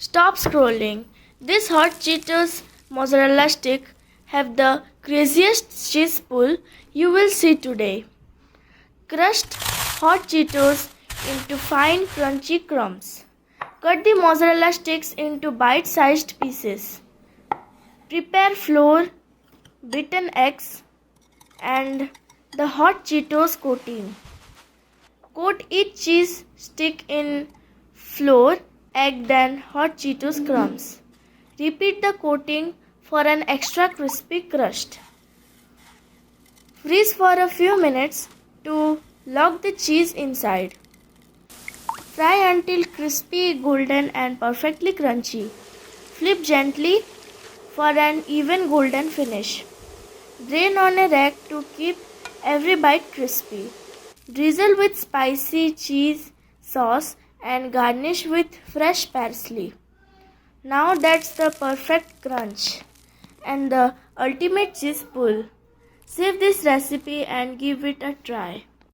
Stop scrolling. This Hot Cheetos Mozzarella Stick have the craziest cheese pull you will see today. Crushed Hot Cheetos into fine crunchy crumbs. Cut the mozzarella sticks into bite-sized pieces. Prepare flour, beaten eggs, and the Hot Cheetos coating. Coat each cheese stick in flour, egg, then Hot Cheetos crumbs. Repeat the coating for an extra crispy crust. Freeze for a few minutes to lock the cheese inside. Fry until crispy, golden and perfectly crunchy. Flip gently for an even golden finish. Drain on a rag to keep every bite crispy. Drizzle with spicy cheese sauce and garnish with fresh parsley. Now that's the perfect crunch and the ultimate cheese pull. Save this recipe and give it a try.